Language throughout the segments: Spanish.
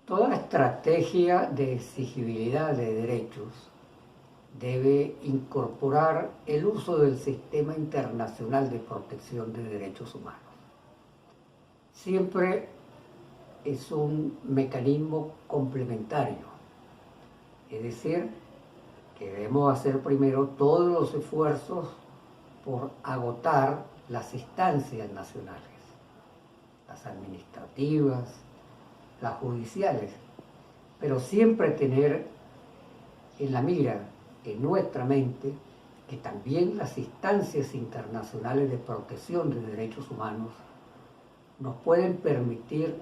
Toda estrategia de exigibilidad de derechos debe incorporar el uso del Sistema Internacional de Protección de Derechos Humanos. Siempre es un mecanismo complementario, es decir, que debemos hacer primero todos los esfuerzos por agotar las instancias nacionales, las administrativas, las judiciales, pero siempre tener en la mira, en nuestra mente, que también las instancias internacionales de protección de derechos humanos nos pueden permitir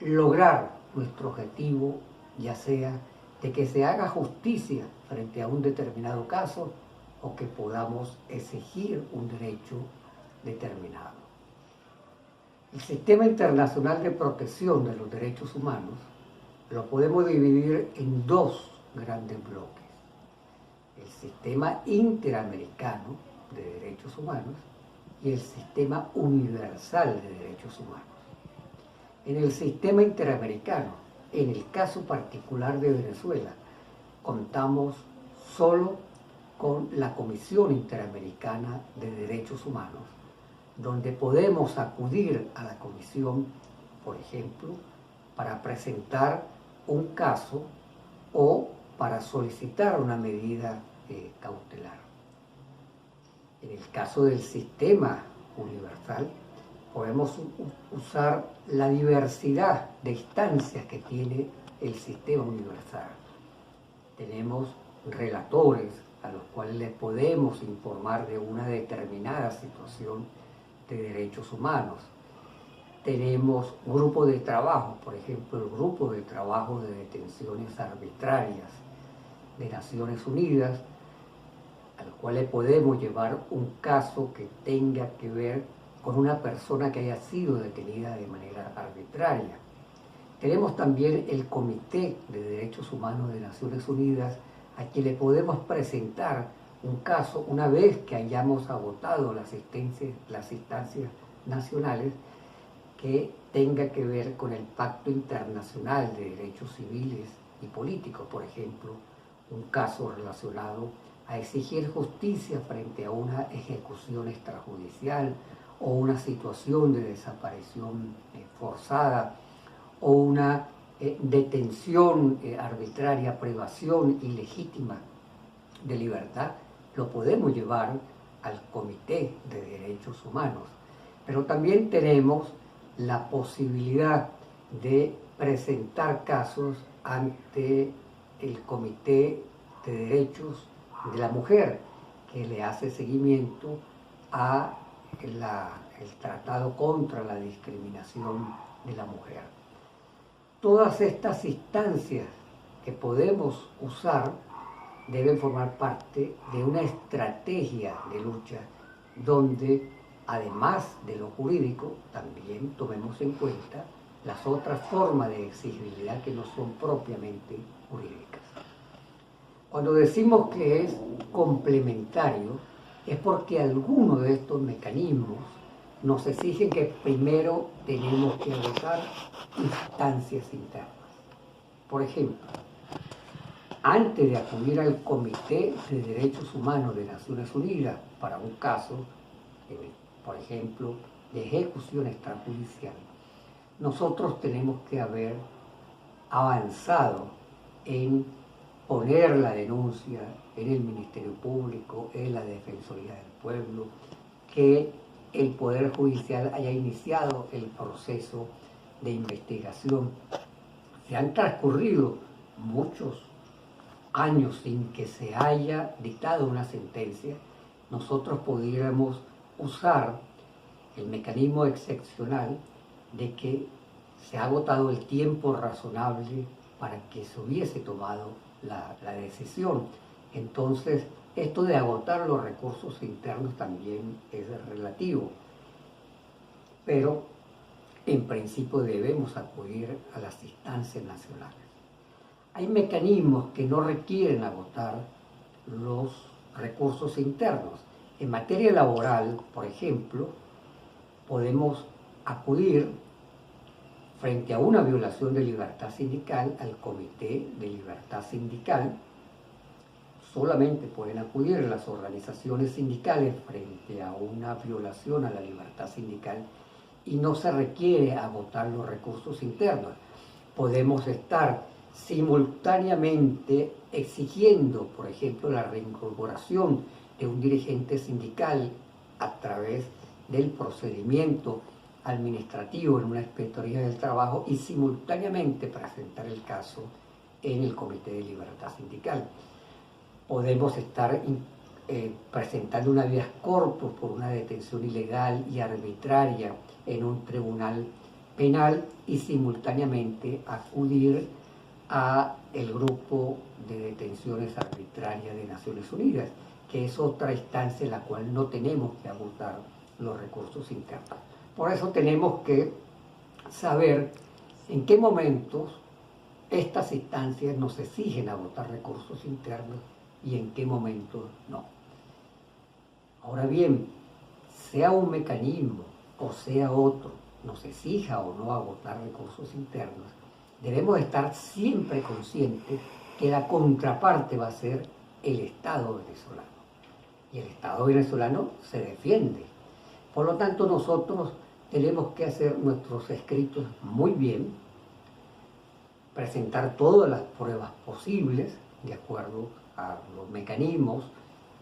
lograr nuestro objetivo, ya sea de que se haga justicia frente a un determinado caso o que podamos exigir un derecho determinado. El Sistema Internacional de Protección de los Derechos Humanos lo podemos dividir en dos grandes bloques. El Sistema Interamericano de Derechos Humanos y el Sistema Universal de Derechos Humanos. En el Sistema Interamericano, en el caso particular de Venezuela, contamos solo con la Comisión Interamericana de Derechos Humanos, donde podemos acudir a la comisión, por ejemplo, para presentar un caso o para solicitar una medida cautelar. En el caso del sistema universal, podemos usar la diversidad de instancias que tiene el sistema universal. Tenemos relatores a los cuales les podemos informar de una determinada situación de derechos humanos. Tenemos grupos de trabajo, por ejemplo, el grupo de trabajo de detenciones arbitrarias de Naciones Unidas, al cual le podemos llevar un caso que tenga que ver con una persona que haya sido detenida de manera arbitraria. Tenemos también el Comité de Derechos Humanos de Naciones Unidas, a quien le podemos presentar un caso una vez que hayamos agotado las instancias nacionales que tenga que ver con el Pacto Internacional de Derechos Civiles y Políticos, por ejemplo, un caso relacionado a exigir justicia frente a una ejecución extrajudicial o una situación de desaparición forzada o una detención arbitraria, privación ilegítima de libertad, lo podemos llevar al Comité de Derechos Humanos. Pero también tenemos la posibilidad de presentar casos ante el Comité de Derechos de la Mujer, que le hace seguimiento a el Tratado contra la Discriminación de la Mujer. Todas estas instancias que podemos usar deben formar parte de una estrategia de lucha donde, además de lo jurídico, también tomemos en cuenta las otras formas de exigibilidad que no son propiamente jurídicas. Cuando decimos que es complementario, es porque algunos de estos mecanismos nos exigen que primero tenemos que agotar instancias internas. Por ejemplo, antes de acudir al Comité de Derechos Humanos de Naciones Unidas para un caso, por ejemplo, de ejecución extrajudicial, nosotros tenemos que haber avanzado en poner la denuncia en el Ministerio Público, en la Defensoría del Pueblo, que el Poder Judicial haya iniciado el proceso de investigación. Se han transcurrido muchos años sin que se haya dictado una sentencia. Nosotros pudiéramos usar el mecanismo excepcional de que se ha agotado el tiempo razonable para que se hubiese tomado la decisión. Entonces, esto de agotar los recursos internos también es relativo, pero en principio debemos acudir a las instancias nacionales. Hay mecanismos que no requieren agotar los recursos internos. En materia laboral, por ejemplo, podemos acudir frente a una violación de libertad sindical, al Comité de Libertad Sindical. Solamente pueden acudir las organizaciones sindicales frente a una violación a la libertad sindical y no se requiere agotar los recursos internos. Podemos estar simultáneamente exigiendo, por ejemplo, la reincorporación de un dirigente sindical a través del procedimiento administrativo en una inspectoría del trabajo y simultáneamente presentar el caso en el Comité de Libertad Sindical. Podemos estar presentando un habeas corpus por una detención ilegal y arbitraria en un tribunal penal y simultáneamente acudir a el grupo de detenciones arbitrarias de Naciones Unidas, que es otra instancia en la cual no tenemos que agotar los recursos internos. Por eso tenemos que saber en qué momentos estas instancias nos exigen agotar recursos internos y en qué momentos no. Ahora bien, sea un mecanismo o sea otro, nos exija o no agotar recursos internos, debemos estar siempre conscientes que la contraparte va a ser el Estado venezolano. Y el Estado venezolano se defiende. Por lo tanto, nosotros tenemos que hacer nuestros escritos muy bien, presentar todas las pruebas posibles de acuerdo a los mecanismos.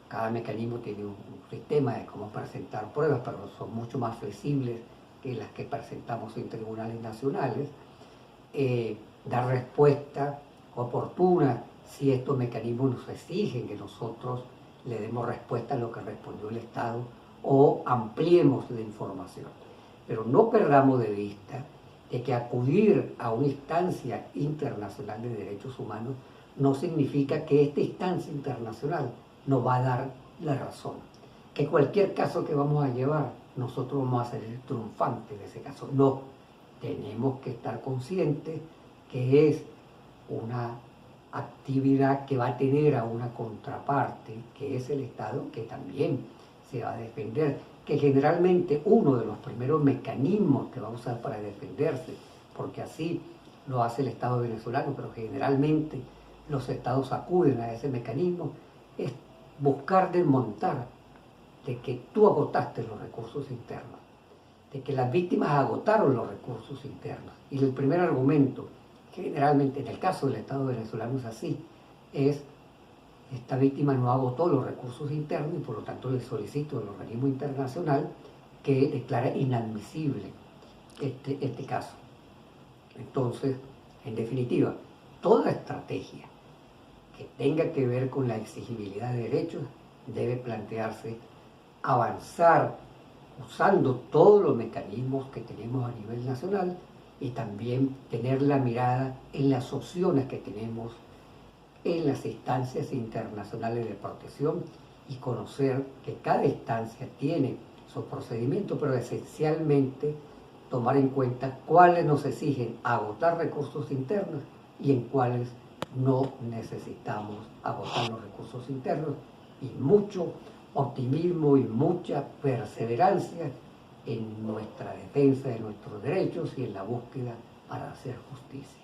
Cada mecanismo tiene un sistema de cómo presentar pruebas, pero son mucho más flexibles que las que presentamos en tribunales nacionales. Dar respuesta oportuna si estos mecanismos nos exigen que nosotros le demos respuesta a lo que respondió el Estado o ampliemos la información. Pero no perdamos de vista de que acudir a una instancia internacional de derechos humanos no significa que esta instancia internacional nos va a dar la razón. Que cualquier caso que vamos a llevar, nosotros vamos a ser el triunfante de ese caso. No, tenemos que estar conscientes que es una actividad que va a tener a una contraparte, que es el Estado, que también se va a defender, que generalmente uno de los primeros mecanismos que va a usar para defenderse, porque así lo hace el Estado venezolano, pero generalmente los estados acuden a ese mecanismo, es buscar desmontar de que tú agotaste los recursos internos, de que las víctimas agotaron los recursos internos. Y el primer argumento, generalmente en el caso del Estado venezolano es así, es: esta víctima no agotó los recursos internos y por lo tanto le solicito al organismo internacional que declare inadmisible este caso. Entonces, en definitiva, toda estrategia que tenga que ver con la exigibilidad de derechos debe plantearse avanzar usando todos los mecanismos que tenemos a nivel nacional y también tener la mirada en las opciones que tenemos en las instancias internacionales de protección y conocer que cada instancia tiene su procedimiento, pero esencialmente tomar en cuenta cuáles nos exigen agotar recursos internos y en cuáles no necesitamos agotar los recursos internos, y mucho optimismo y mucha perseverancia en nuestra defensa de nuestros derechos y en la búsqueda para hacer justicia.